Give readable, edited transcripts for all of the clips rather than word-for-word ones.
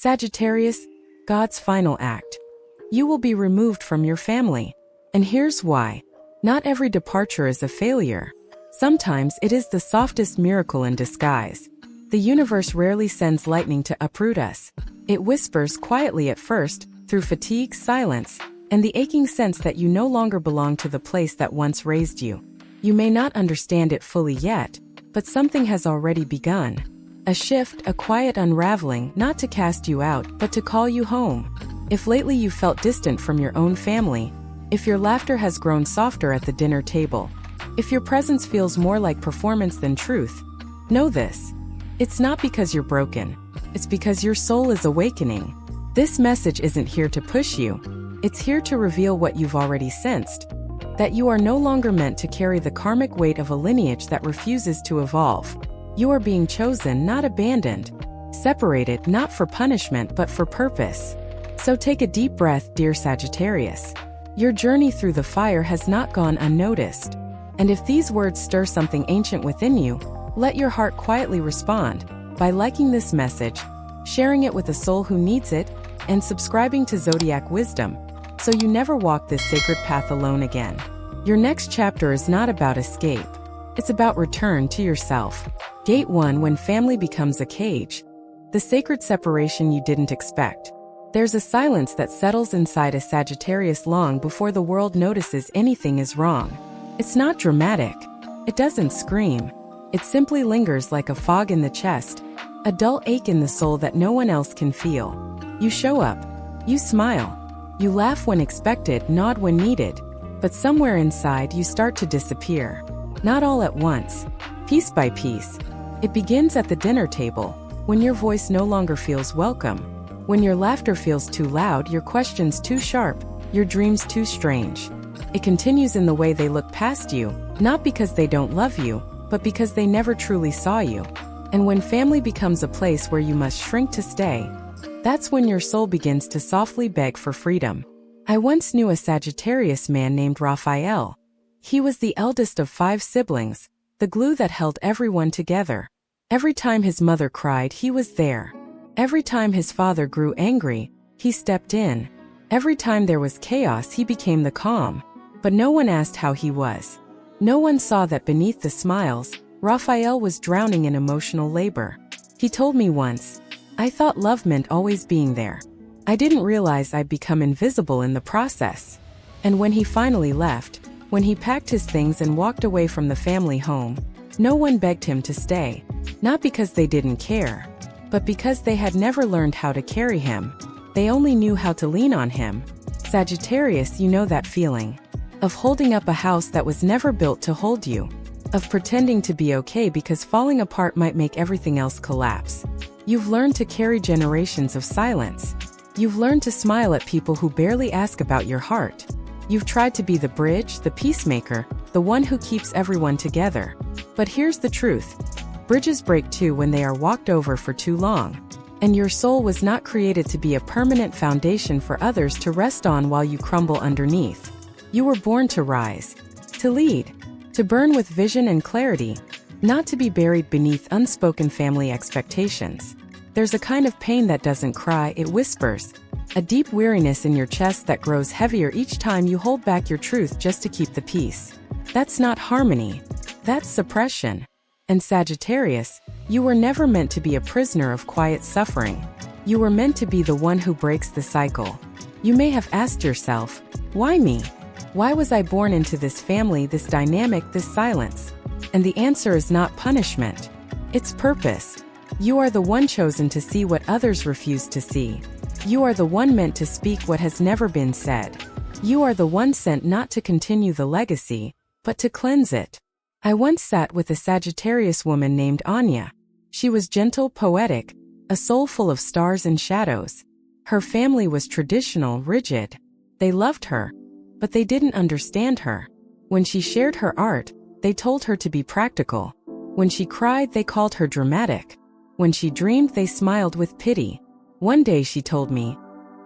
Sagittarius, God's final act. You will be removed from your family. And here's why. Not every departure is a failure. Sometimes it is the softest miracle in disguise. The universe rarely sends lightning to uproot us. It whispers quietly at first, through fatigue, silence, and the aching sense that you no longer belong to the place that once raised you. You may not understand it fully yet, but something has already begun. A shift, a quiet unraveling, not to cast you out, but to call you home. If lately you felt distant from your own family, if your laughter has grown softer at the dinner table, if your presence feels more like performance than truth, know this. It's not because you're broken. It's because your soul is awakening. This message isn't here to push you. It's here to reveal what you've already sensed. That you are no longer meant to carry the karmic weight of a lineage that refuses to evolve. You are being chosen, not abandoned. Separated, not for punishment, but for purpose. So take a deep breath, dear Sagittarius. Your journey through the fire has not gone unnoticed. And if these words stir something ancient within you, let your heart quietly respond by liking this message, sharing it with a soul who needs it, and subscribing to Zodiac Wisdom, so you never walk this sacred path alone again. Your next chapter is not about escape. It's about return to yourself. Gate 1: When family becomes a cage. The sacred separation you didn't expect. There's a silence that settles inside a Sagittarius long before the world notices anything is wrong. It's not dramatic. It doesn't scream. It simply lingers like a fog in the chest, a dull ache in the soul that no one else can feel. You show up. You smile. You laugh when expected, nod when needed. But somewhere inside you start to disappear. Not all at once. Piece by piece. It begins at the dinner table, when your voice no longer feels welcome. When your laughter feels too loud, your questions too sharp, your dreams too strange. It continues in the way they look past you, not because they don't love you, but because they never truly saw you. And when family becomes a place where you must shrink to stay, that's when your soul begins to softly beg for freedom. I once knew a Sagittarius man named Raphael. He was the eldest of 5 siblings, the glue that held everyone together. Every time his mother cried, he was there. Every time his father grew angry, he stepped in. Every time there was chaos, he became the calm. But no one asked how he was. No one saw that beneath the smiles, Raphael was drowning in emotional labor. He told me once, "I thought love meant always being there. I didn't realize I'd become invisible in the process." And when he finally left, when he packed his things and walked away from the family home, no one begged him to stay. Not because they didn't care, but because they had never learned how to carry him. They only knew how to lean on him. Sagittarius, you know that feeling. Of holding up a house that was never built to hold you. Of pretending to be okay because falling apart might make everything else collapse. You've learned to carry generations of silence. You've learned to smile at people who barely ask about your heart. You've tried to be the bridge, the peacemaker, the one who keeps everyone together. But here's the truth. Bridges break too when they are walked over for too long. And your soul was not created to be a permanent foundation for others to rest on while you crumble underneath. You were born to rise, to lead, to burn with vision and clarity, not to be buried beneath unspoken family expectations. There's a kind of pain that doesn't cry, it whispers. A deep weariness in your chest that grows heavier each time you hold back your truth just to keep the peace. That's not harmony. That's suppression. And Sagittarius, you were never meant to be a prisoner of quiet suffering. You were meant to be the one who breaks the cycle. You may have asked yourself, why me? Why was I born into this family, this dynamic, this silence? And the answer is not punishment. It's purpose. You are the one chosen to see what others refuse to see. You are the one meant to speak what has never been said. You are the one sent not to continue the legacy, but to cleanse it. I once sat with a Sagittarius woman named Anya. She was gentle, poetic, a soul full of stars and shadows. Her family was traditional, rigid. They loved her, but they didn't understand her. When she shared her art, they told her to be practical. When she cried, they called her dramatic. When she dreamed, they smiled with pity. One day she told me,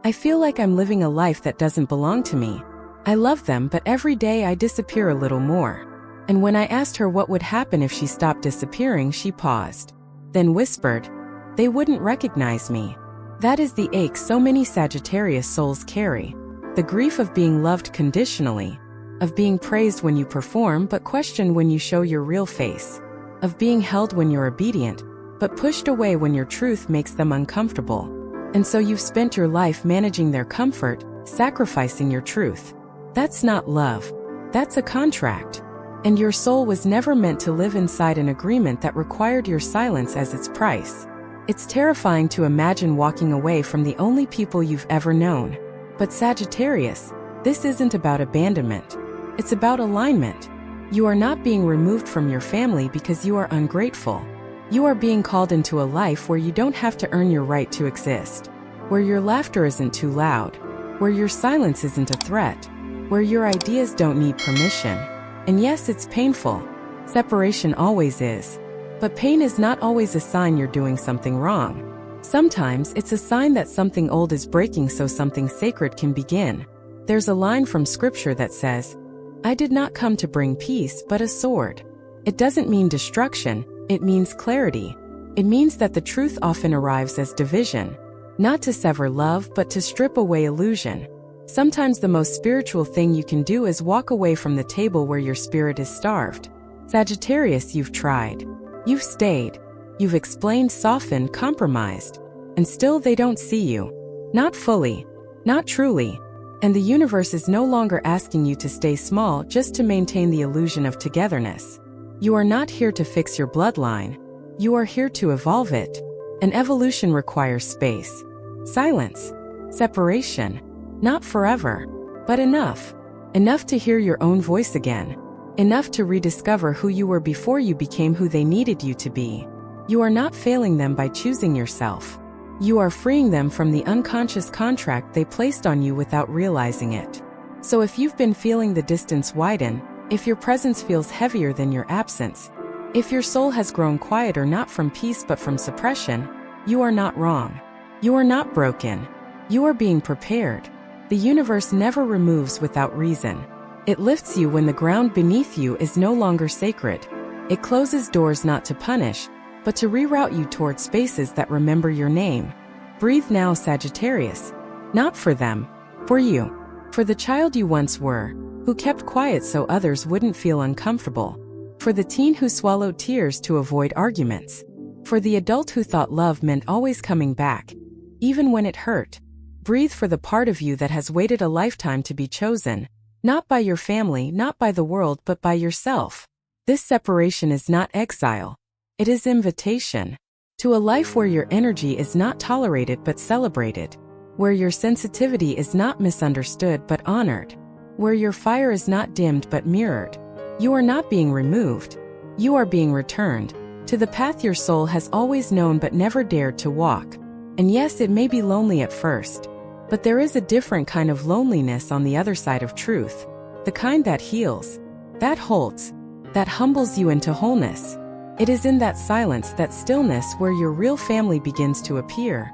"I feel like I'm living a life that doesn't belong to me. I love them, but every day I disappear a little more." And when I asked her what would happen if she stopped disappearing, she paused. Then whispered, "They wouldn't recognize me. That is the ache so many Sagittarius souls carry. The grief of being loved conditionally, of being praised when you perform but questioned when you show your real face, of being held when you're obedient, but pushed away when your truth makes them uncomfortable. And so you've spent your life managing their comfort, sacrificing your truth. That's not love. That's a contract. And your soul was never meant to live inside an agreement that required your silence as its price. It's terrifying to imagine walking away from the only people you've ever known. But Sagittarius, this isn't about abandonment. It's about alignment. You are not being removed from your family because you are ungrateful. You are being called into a life where you don't have to earn your right to exist, where your laughter isn't too loud, where your silence isn't a threat, where your ideas don't need permission. And yes, it's painful. Separation always is. But pain is not always a sign you're doing something wrong. Sometimes it's a sign that something old is breaking so something sacred can begin. There's a line from scripture that says, "I did not come to bring peace but a sword." It doesn't mean destruction, it means clarity. It means that the truth often arrives as division, not to sever love but to strip away illusion. Sometimes the most spiritual thing you can do is walk away from the table where your spirit is starved. Sagittarius, you've tried. You've stayed. You've explained, softened, compromised. And still they don't see you. Not fully. Not truly. And the universe is no longer asking you to stay small just to maintain the illusion of togetherness. You are not here to fix your bloodline. You are here to evolve it. And evolution requires space, silence, separation. Not forever, but enough. Enough to hear your own voice again. Enough to rediscover who you were before you became who they needed you to be. You are not failing them by choosing yourself. You are freeing them from the unconscious contract they placed on you without realizing it. So if you've been feeling the distance widen, if your presence feels heavier than your absence, if your soul has grown quieter not from peace but from suppression, you are not wrong. You are not broken. You are being prepared. The universe never removes without reason. It lifts you when the ground beneath you is no longer sacred. It closes doors not to punish, but to reroute you toward spaces that remember your name. Breathe now, Sagittarius. Not for them, for you. For the child you once were, who kept quiet so others wouldn't feel uncomfortable. For the teen who swallowed tears to avoid arguments. For the adult who thought love meant always coming back, even when it hurt. Breathe for the part of you that has waited a lifetime to be chosen, not by your family, not by the world, but by yourself. This separation is not exile. It is invitation to a life where your energy is not tolerated but celebrated, where your sensitivity is not misunderstood but honored, where your fire is not dimmed but mirrored. You are not being removed. You are being returned to the path your soul has always known but never dared to walk. And yes, it may be lonely at first. But there is a different kind of loneliness on the other side of truth. The kind that heals, that holds, that humbles you into wholeness. It is in that silence, that stillness, where your real family begins to appear.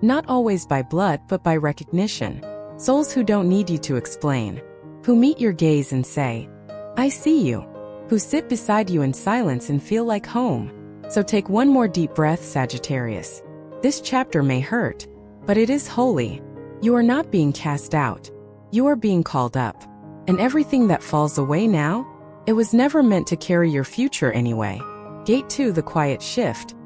Not always by blood, but by recognition. Souls who don't need you to explain. Who meet your gaze and say, "I see you." Who sit beside you in silence and feel like home. So take one more deep breath, Sagittarius. This chapter may hurt, but it is holy. You are not being cast out. You are being called up. And everything that falls away now, it was never meant to carry your future anyway. Gate 2, the quiet shift.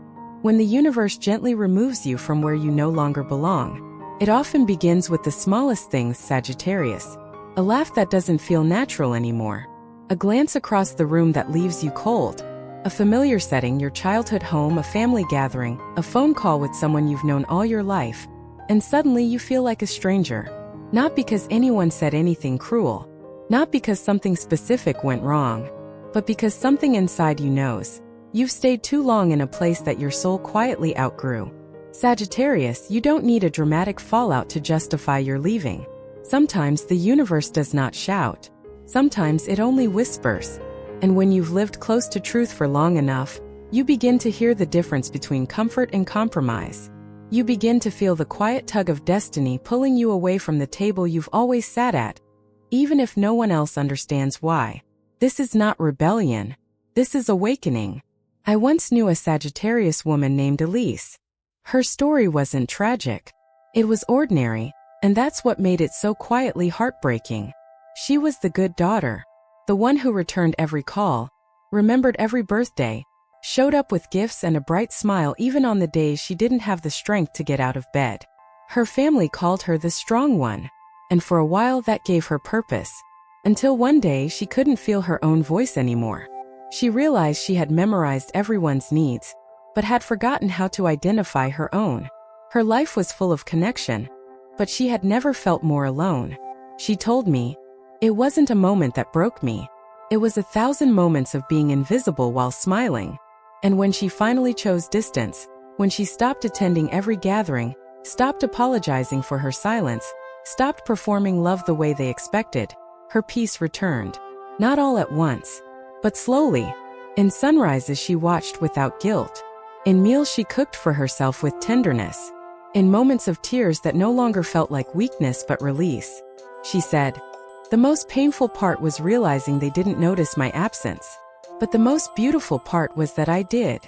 When the universe gently removes you from where you no longer belong, it often begins with the smallest things, Sagittarius. A laugh that doesn't feel natural anymore. A glance across the room that leaves you cold. A familiar setting, your childhood home, a family gathering, a phone call with someone you've known all your life. And suddenly you feel like a stranger. Not because anyone said anything cruel. Not because something specific went wrong. But because something inside you knows. You've stayed too long in a place that your soul quietly outgrew. Sagittarius, you don't need a dramatic fallout to justify your leaving. Sometimes the universe does not shout. Sometimes it only whispers. And when you've lived close to truth for long enough, you begin to hear the difference between comfort and compromise. You begin to feel the quiet tug of destiny pulling you away from the table you've always sat at, even if no one else understands why. This is not rebellion. This is awakening. I once knew a Sagittarius woman named Elise. Her story wasn't tragic. It was ordinary, and that's what made it so quietly heartbreaking. She was the good daughter, the one who returned every call, remembered every birthday, showed up with gifts and a bright smile even on the days she didn't have the strength to get out of bed. Her family called her the strong one, and for a while that gave her purpose, until one day she couldn't feel her own voice anymore. She realized she had memorized everyone's needs, but had forgotten how to identify her own. Her life was full of connection, but she had never felt more alone. She told me, "It wasn't a moment that broke me. It was 1,000 moments of being invisible while smiling." And when she finally chose distance, when she stopped attending every gathering, stopped apologizing for her silence, stopped performing love the way they expected, her peace returned. Not all at once, but slowly. In sunrises she watched without guilt. In meals she cooked for herself with tenderness. In moments of tears that no longer felt like weakness but release. She said, "The most painful part was realizing they didn't notice my absence. But the most beautiful part was that I did."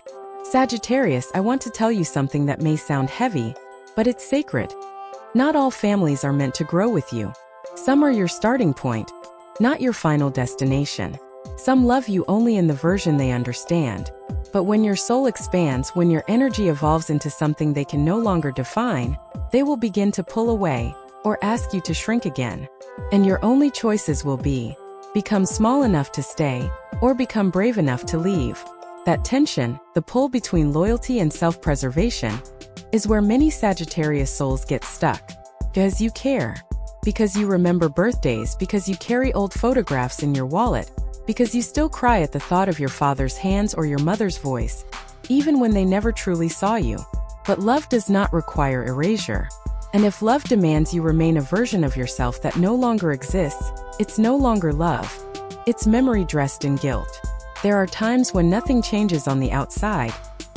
Sagittarius, I want to tell you something that may sound heavy, but it's sacred. Not all families are meant to grow with you. Some are your starting point, not your final destination. Some love you only in the version they understand. But when your soul expands, when your energy evolves into something they can no longer define, they will begin to pull away, or ask you to shrink again. And your only choices will be, become small enough to stay, or become brave enough to leave. That tension, the pull between loyalty and self-preservation, is where many Sagittarius souls get stuck. Because you care. Because you remember birthdays, because you carry old photographs in your wallet, because you still cry at the thought of your father's hands or your mother's voice, even when they never truly saw you. But love does not require erasure. And if love demands you remain a version of yourself that no longer exists, it's no longer love. It's memory dressed in guilt. There are times when nothing changes on the outside,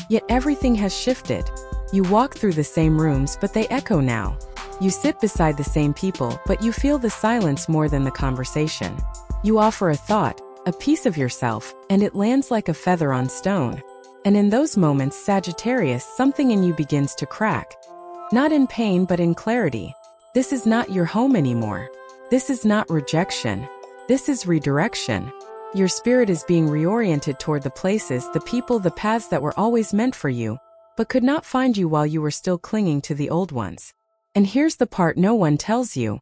yet everything has shifted. You walk through the same rooms, but they echo now. You sit beside the same people, but you feel the silence more than the conversation. You offer a thought, a piece of yourself, and it lands like a feather on stone. And in those moments, Sagittarius, something in you begins to crack. Not in pain, but in clarity. This is not your home anymore. This is not rejection. This is redirection. Your spirit is being reoriented toward the places, the people, the paths that were always meant for you, but could not find you while you were still clinging to the old ones. And here's the part no one tells you.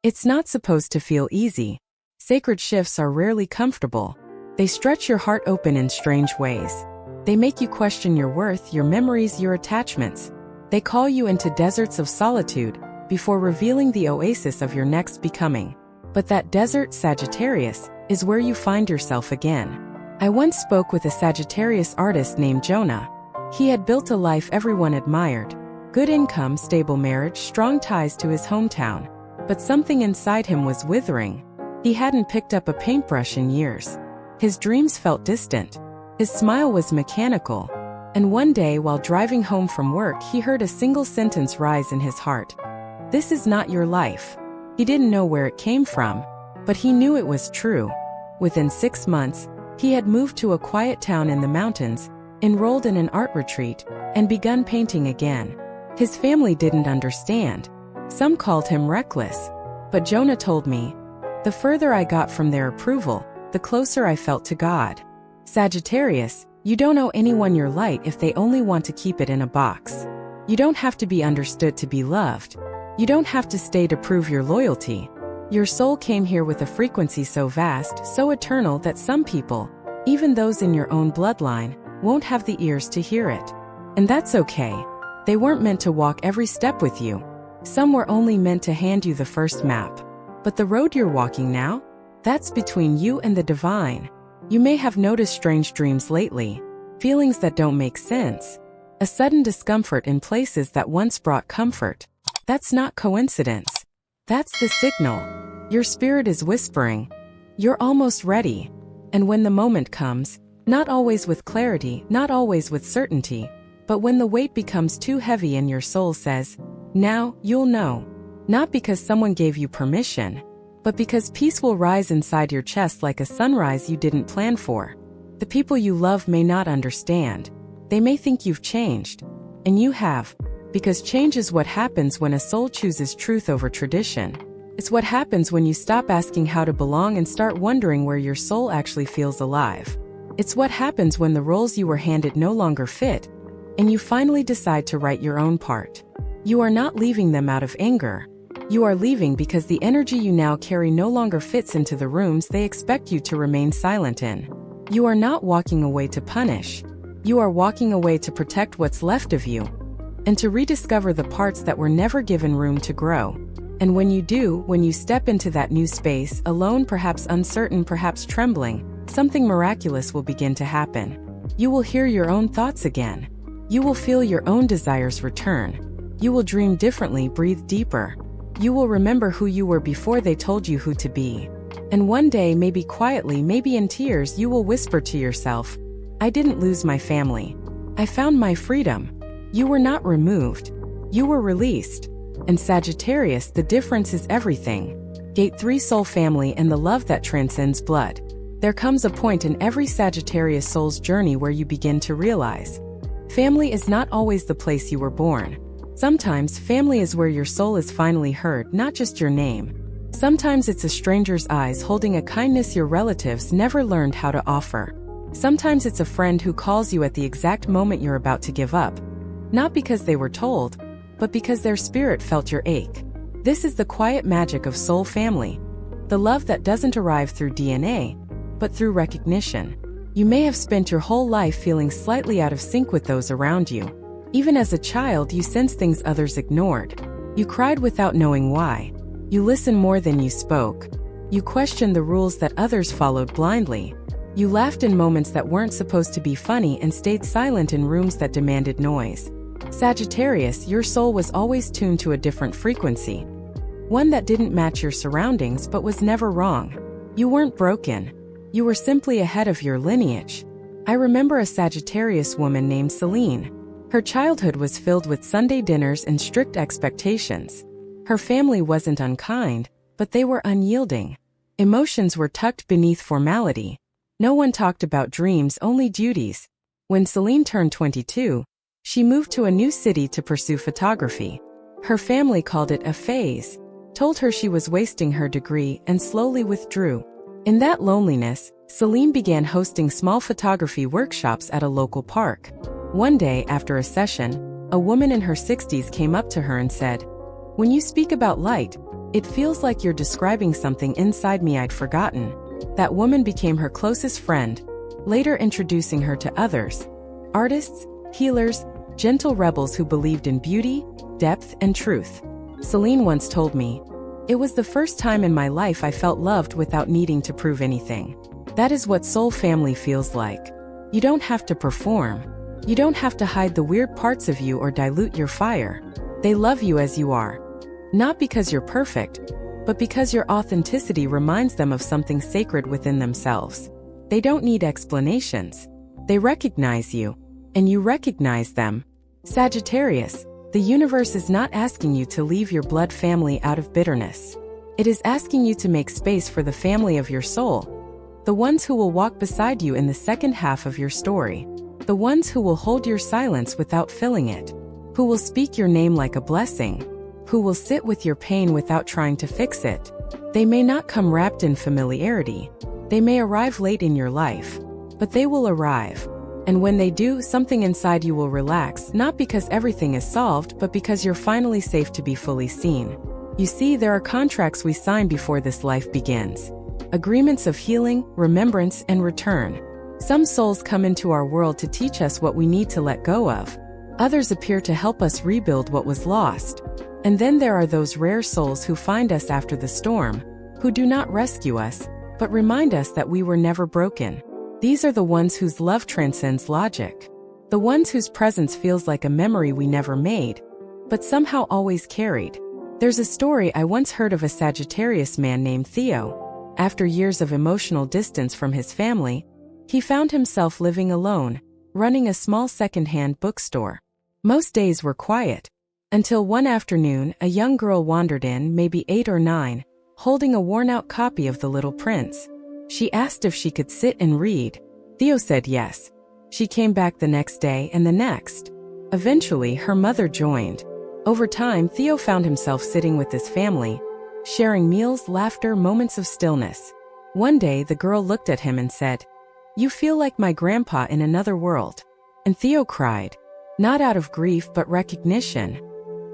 It's not supposed to feel easy. Sacred shifts are rarely comfortable. They stretch your heart open in strange ways. They make you question your worth, your memories, your attachments. They call you into deserts of solitude before revealing the oasis of your next becoming. But that desert, Sagittarius, is where you find yourself again. I once spoke with a Sagittarius artist named Jonah. He had built a life everyone admired. Good income, stable marriage, strong ties to his hometown. But something inside him was withering. He hadn't picked up a paintbrush in years. His dreams felt distant. His smile was mechanical. And one day, while driving home from work, he heard a single sentence rise in his heart. "This is not your life." He didn't know where it came from, but he knew it was true. Within 6 months, he had moved to a quiet town in the mountains, enrolled in an art retreat, and begun painting again. His family didn't understand. Some called him reckless. But Jonah told me, "The further I got from their approval, the closer I felt to God." Sagittarius, you don't owe anyone your light if they only want to keep it in a box. You don't have to be understood to be loved. You don't have to stay to prove your loyalty. Your soul came here with a frequency so vast, so eternal that some people, even those in your own bloodline, won't have the ears to hear it. And that's okay. They weren't meant to walk every step with you. Some were only meant to hand you the first map. But the road you're walking now, that's between you and the divine. You may have noticed strange dreams lately, feelings that don't make sense, a sudden discomfort in places that once brought comfort. That's not coincidence. That's the signal. Your spirit is whispering, "You're almost ready." And when the moment comes, not always with clarity, not always with certainty, but when the weight becomes too heavy and your soul says, "Now, you'll know." Not because someone gave you permission, but because peace will rise inside your chest like a sunrise you didn't plan for. The people you love may not understand. They may think you've changed. And you have. Because change is what happens when a soul chooses truth over tradition. It's what happens when you stop asking how to belong and start wondering where your soul actually feels alive. It's what happens when the roles you were handed no longer fit, and you finally decide to write your own part. You are not leaving them out of anger. You are leaving because the energy you now carry no longer fits into the rooms they expect you to remain silent in. You are not walking away to punish. You are walking away to protect what's left of you, and to rediscover the parts that were never given room to grow. And when you do, when you step into that new space, alone, perhaps uncertain, perhaps trembling, something miraculous will begin to happen. You will hear your own thoughts again. You will feel your own desires return. You will dream differently, breathe deeper. You will remember who you were before they told you who to be. And one day, maybe quietly, maybe in tears, you will whisper to yourself, "I didn't lose my family. I found my freedom." You were not removed. You were released. And Sagittarius, the difference is everything. Gate 3 soul family and the love that transcends blood. There comes a point in every Sagittarius soul's journey where you begin to realize family is not always the place you were born. Sometimes family is where your soul is finally heard, not just your name. Sometimes it's a stranger's eyes holding a kindness your relatives never learned how to offer. Sometimes it's a friend who calls you at the exact moment you're about to give up. Not because they were told, but because their spirit felt your ache. This is the quiet magic of soul family. The love that doesn't arrive through DNA, but through recognition. You may have spent your whole life feeling slightly out of sync with those around you. Even as a child, you sensed things others ignored. You cried without knowing why. You listened more than you spoke. You questioned the rules that others followed blindly. You laughed in moments that weren't supposed to be funny and stayed silent in rooms that demanded noise. Sagittarius, your soul was always tuned to a different frequency. One that didn't match your surroundings but was never wrong. You weren't broken. You were simply ahead of your lineage. I remember a Sagittarius woman named Celine. Her childhood was filled with Sunday dinners and strict expectations. Her family wasn't unkind, but they were unyielding. Emotions were tucked beneath formality. No one talked about dreams, only duties. When Celine turned 22, she moved to a new city to pursue photography. Her family called it a phase, told her she was wasting her degree, and slowly withdrew. In that loneliness, Celine began hosting small photography workshops at a local park. One day, after a session, a woman in her 60s came up to her and said, "When you speak about light, it feels like you're describing something inside me I'd forgotten." That woman became her closest friend, later introducing her to others. Artists, healers, gentle rebels who believed in beauty, depth, and truth. Celine once told me, "It was the first time in my life I felt loved without needing to prove anything." That is what soul family feels like. You don't have to perform. You don't have to hide the weird parts of you or dilute your fire. They love you as you are. Not because you're perfect, but because your authenticity reminds them of something sacred within themselves. They don't need explanations. They recognize you, and you recognize them. Sagittarius, the universe is not asking you to leave your blood family out of bitterness. It is asking you to make space for the family of your soul. The ones who will walk beside you in the second half of your story. The ones who will hold your silence without filling it. Who will speak your name like a blessing. Who will sit with your pain without trying to fix it. They may not come wrapped in familiarity. They may arrive late in your life. But they will arrive. And when they do, something inside you will relax, not because everything is solved, but because you're finally safe to be fully seen. You see, there are contracts we sign before this life begins. Agreements of healing, remembrance, and return. Some souls come into our world to teach us what we need to let go of. Others appear to help us rebuild what was lost. And then there are those rare souls who find us after the storm, who do not rescue us, but remind us that we were never broken. These are the ones whose love transcends logic. The ones whose presence feels like a memory we never made, but somehow always carried. There's a story I once heard of a Sagittarius man named Theo. After years of emotional distance from his family, he found himself living alone, running a small second-hand bookstore. Most days were quiet, until one afternoon a young girl wandered in, maybe 8 or 9, holding a worn-out copy of The Little Prince. She asked if she could sit and read. Theo said yes. She came back the next day and the next. Eventually, her mother joined. Over time, Theo found himself sitting with his family, sharing meals, laughter, moments of stillness. One day, the girl looked at him and said, "You feel like my grandpa in another world." And Theo cried, not out of grief but recognition.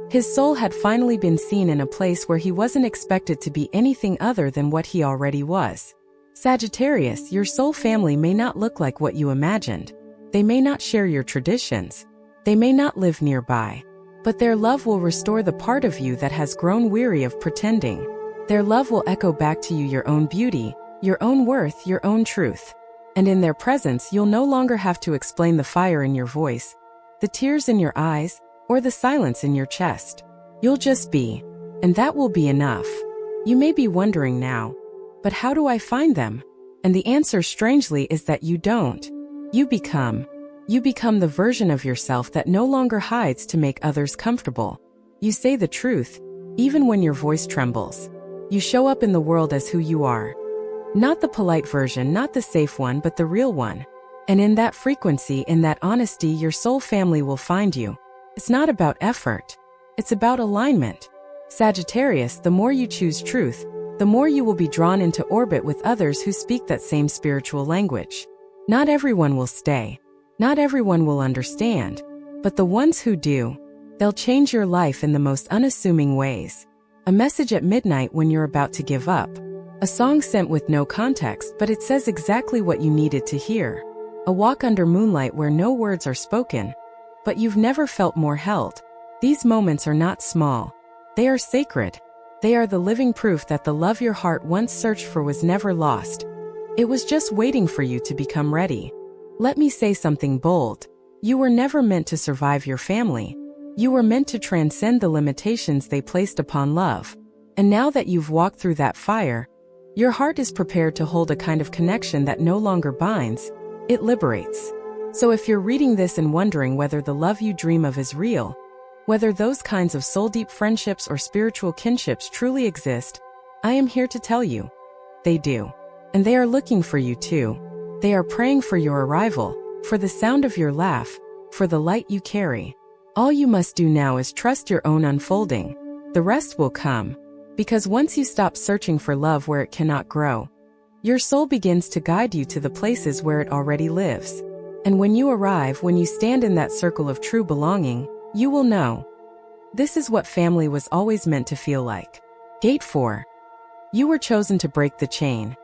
His soul had finally been seen in a place where he wasn't expected to be anything other than what he already was. Sagittarius, your soul family may not look like what you imagined. They may not share your traditions. They may not live nearby. But their love will restore the part of you that has grown weary of pretending. Their love will echo back to you your own beauty, your own worth, your own truth. And in their presence, you'll no longer have to explain the fire in your voice, the tears in your eyes, or the silence in your chest. You'll just be. And that will be enough. You may be wondering now, but how do I find them? And the answer, strangely, is that you don't. You become. You become the version of yourself that no longer hides to make others comfortable. You say the truth, even when your voice trembles. You show up in the world as who you are. Not the polite version, not the safe one, but the real one. And in that frequency, in that honesty, your soul family will find you. It's not about effort. It's about alignment. Sagittarius, the more you choose truth, the more you will be drawn into orbit with others who speak that same spiritual language. Not everyone will stay. Not everyone will understand, but the ones who do, they'll change your life in the most unassuming ways. A message at midnight when you're about to give up. A song sent with no context, but it says exactly what you needed to hear. A walk under moonlight where no words are spoken, but you've never felt more held. These moments are not small. They are sacred. They are the living proof that the love your heart once searched for was never lost. It was just waiting for you to become ready. Let me say something bold. You were never meant to survive your family. You were meant to transcend the limitations they placed upon love. And now that you've walked through that fire, your heart is prepared to hold a kind of connection that no longer binds, it liberates. So if you're reading this and wondering whether the love you dream of is real, whether those kinds of soul-deep friendships or spiritual kinships truly exist, I am here to tell you, they do. And they are looking for you too. They are praying for your arrival, for the sound of your laugh, for the light you carry. All you must do now is trust your own unfolding. The rest will come. Because once you stop searching for love where it cannot grow, your soul begins to guide you to the places where it already lives. And when you arrive, when you stand in that circle of true belonging, you will know. This is what family was always meant to feel like. Gate 4. You were chosen to break the chain.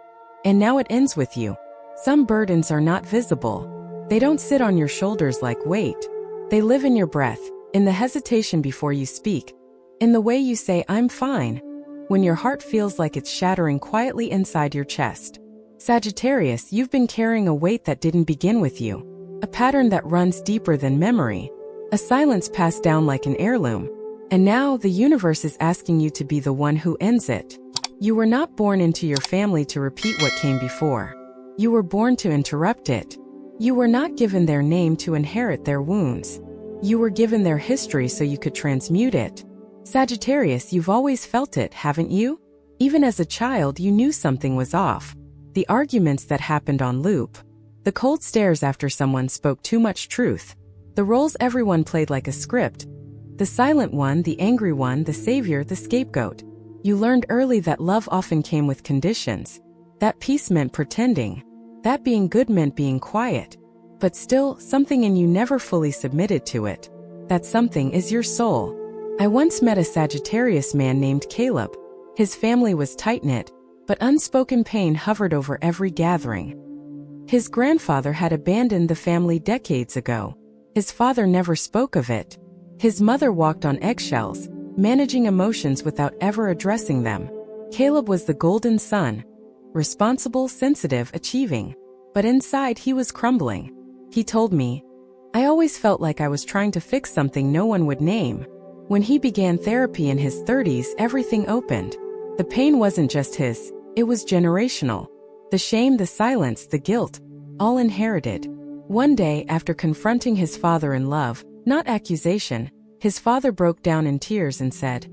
And now it ends with you. Some burdens are not visible. They don't sit on your shoulders like weight. They live in your breath, in the hesitation before you speak, in the way you say, "I'm fine," when your heart feels like it's shattering quietly inside your chest. Sagittarius, you've been carrying a weight that didn't begin with you, a pattern that runs deeper than memory, a silence passed down like an heirloom. And now the universe is asking you to be the one who ends it. You were not born into your family to repeat what came before. You were born to interrupt it. You were not given their name to inherit their wounds. You were given their history so you could transmute it. Sagittarius, you've always felt it, haven't you? Even as a child, you knew something was off. The arguments that happened on loop. The cold stares after someone spoke too much truth. The roles everyone played like a script. The silent one, the angry one, the savior, the scapegoat. You learned early that love often came with conditions. That peace meant pretending. That being good meant being quiet. But still, something in you never fully submitted to it. That something is your soul. I once met a Sagittarius man named Caleb. His family was tight-knit, but unspoken pain hovered over every gathering. His grandfather had abandoned the family decades ago. His father never spoke of it. His mother walked on eggshells, managing emotions without ever addressing them. Caleb was the golden son. Responsible, sensitive, achieving. But inside he was crumbling. He told me, "I always felt like I was trying to fix something no one would name." When he began therapy in his 30s, everything opened. The pain wasn't just his, it was generational. The shame, the silence, the guilt, all inherited. One day, after confronting his father in love, not accusation, his father broke down in tears and said,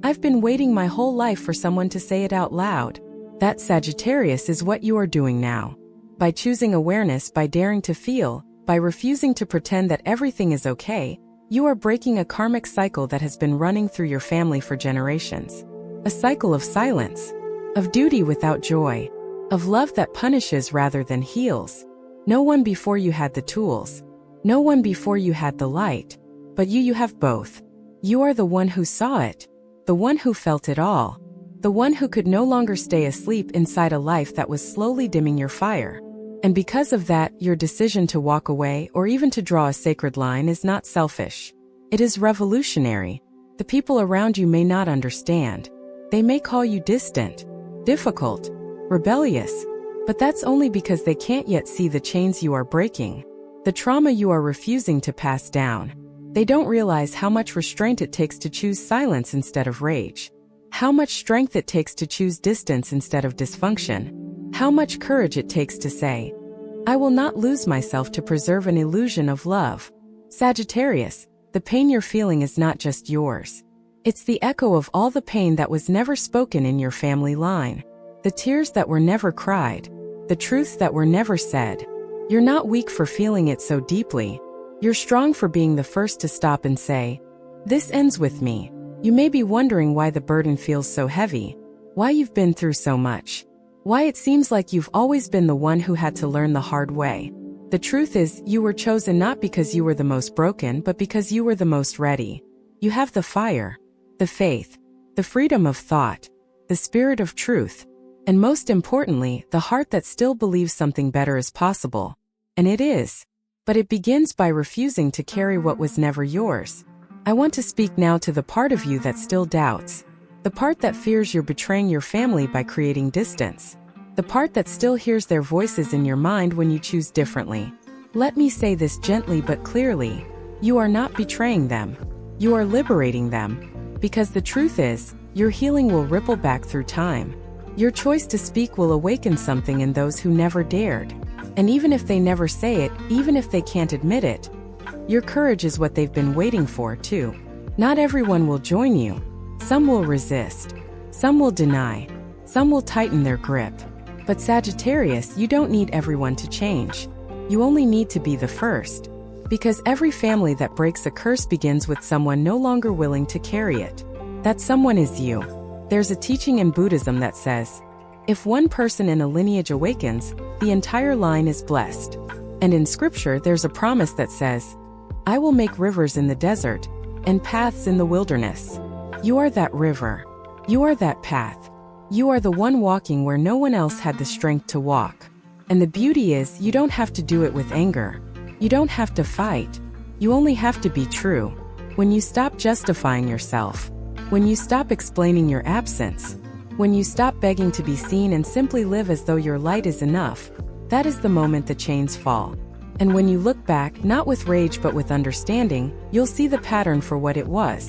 "I've been waiting my whole life for someone to say it out loud." That, Sagittarius, is what you are doing now. By choosing awareness, by daring to feel, by refusing to pretend that everything is okay, You are breaking a karmic cycle that has been running through your family for generations. A cycle of silence, of duty without joy, of love that punishes rather than heals. No one before you had the tools. No one before you had the light. But you have both. You are the one who saw it, the one who felt it all, the one who could no longer stay asleep inside a life that was slowly dimming your fire. And because of that, your decision to walk away or even to draw a sacred line is not selfish. It is revolutionary. The people around you may not understand. They may call you distant, difficult, rebellious, but that's only because they can't yet see the chains you are breaking, the trauma you are refusing to pass down. They don't realize how much restraint it takes to choose silence instead of rage, how much strength it takes to choose distance instead of dysfunction, how much courage it takes to say, I will not lose myself to preserve an illusion of love. Sagittarius, the pain you're feeling is not just yours. It's the echo of all the pain that was never spoken in your family line, the tears that were never cried, the truths that were never said. You're not weak for feeling it so deeply. You're strong for being the first to stop and say, this ends with me. You may be wondering why the burden feels so heavy, why you've been through so much, why it seems like you've always been the one who had to learn the hard way. The truth is, you were chosen not because you were the most broken, but because you were the most ready. You have the fire, the faith, the freedom of thought, the spirit of truth, and most importantly, the heart that still believes something better is possible. And it is. But it begins by refusing to carry what was never yours. I want to speak now to the part of you that still doubts. The part that fears you're betraying your family by creating distance. The part that still hears their voices in your mind when you choose differently. Let me say this gently but clearly. You are not betraying them. You are liberating them. Because the truth is, your healing will ripple back through time. Your choice to speak will awaken something in those who never dared. And even if they never say it, even if they can't admit it, your courage is what they've been waiting for, too. Not everyone will join you. Some will resist. Some will deny. Some will tighten their grip. But Sagittarius, you don't need everyone to change. You only need to be the first. Because every family that breaks a curse begins with someone no longer willing to carry it. That someone is you. There's a teaching in Buddhism that says, if one person in a lineage awakens, the entire line is blessed. And in scripture there's a promise that says, I will make rivers in the desert, and paths in the wilderness. You are that river. You are that path. You are the one walking where no one else had the strength to walk. And the beauty is, you don't have to do it with anger. You don't have to fight. You only have to be true. When you stop justifying yourself, when you stop explaining your absence, when you stop begging to be seen and simply live as though your light is enough, that is the moment the chains fall. And when you look back, not with rage but with understanding, you'll see the pattern for what it was.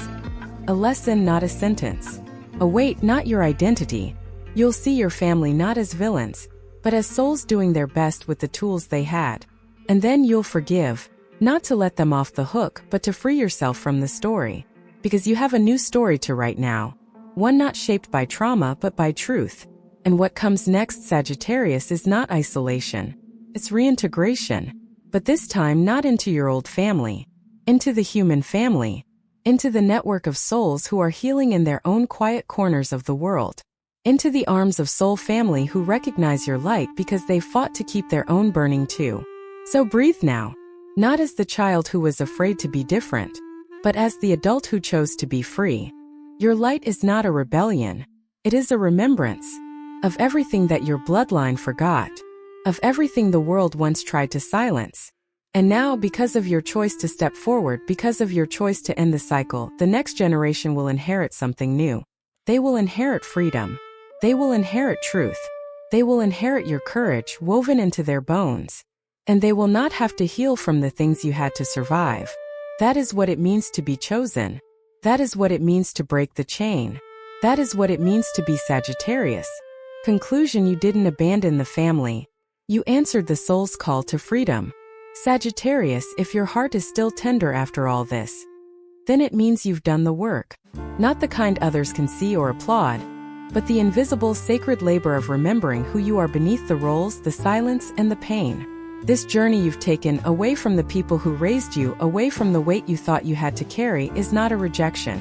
A lesson, not a sentence. A weight, not your identity. You'll see your family not as villains, but as souls doing their best with the tools they had. And then you'll forgive, not to let them off the hook, but to free yourself from the story. Because you have a new story to write now. One not shaped by trauma but by truth. And what comes next, Sagittarius, is not isolation. It's reintegration. But this time not into your old family. Into the human family. Into the network of souls who are healing in their own quiet corners of the world. Into the arms of soul family who recognize your light because they fought to keep their own burning too. So breathe now. Not as the child who was afraid to be different, but as the adult who chose to be free. Your light is not a rebellion. It is a remembrance of everything that your bloodline forgot, of everything the world once tried to silence. And now, because of your choice to step forward, because of your choice to end the cycle, the next generation will inherit something new. They will inherit freedom. They will inherit truth. They will inherit your courage woven into their bones. And they will not have to heal from the things you had to survive. That is what it means to be chosen. That is what it means to break the chain. That is what it means to be Sagittarius. Conclusion: you didn't abandon the family. You answered the soul's call to freedom. Sagittarius, if your heart is still tender after all this, then it means you've done the work. Not the kind others can see or applaud, but the invisible sacred labor of remembering who you are beneath the roles, the silence, and the pain. This journey you've taken away from the people who raised you, away from the weight you thought you had to carry, is not a rejection.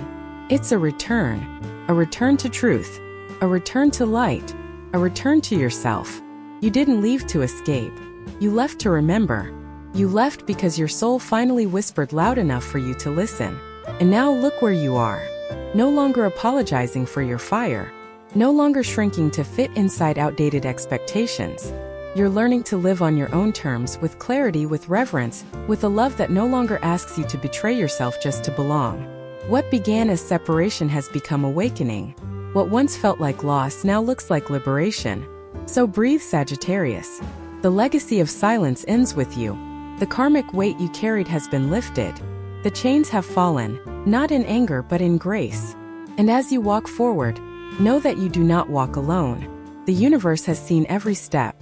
It's a return to truth, a return to light, a return to yourself. You didn't leave to escape. You left to remember. You left because your soul finally whispered loud enough for you to listen. And now look where you are. No longer apologizing for your fire. No longer shrinking to fit inside outdated expectations. You're learning to live on your own terms, with clarity, with reverence, with a love that no longer asks you to betray yourself just to belong. What began as separation has become awakening. What once felt like loss now looks like liberation. So breathe, Sagittarius. The legacy of silence ends with you. The karmic weight you carried has been lifted. The chains have fallen, not in anger but in grace. And as you walk forward, know that you do not walk alone. The universe has seen every step.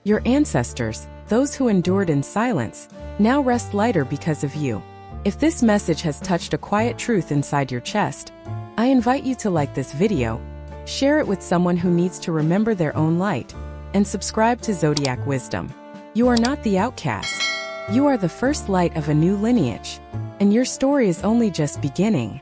Your ancestors, those who endured in silence, now rest lighter because of you. If this message has touched a quiet truth inside your chest, I invite you to like this video, share it with someone who needs to remember their own light, and subscribe to Zodiac Wisdom. You are not the outcast. You are the first light of a new lineage, and your story is only just beginning.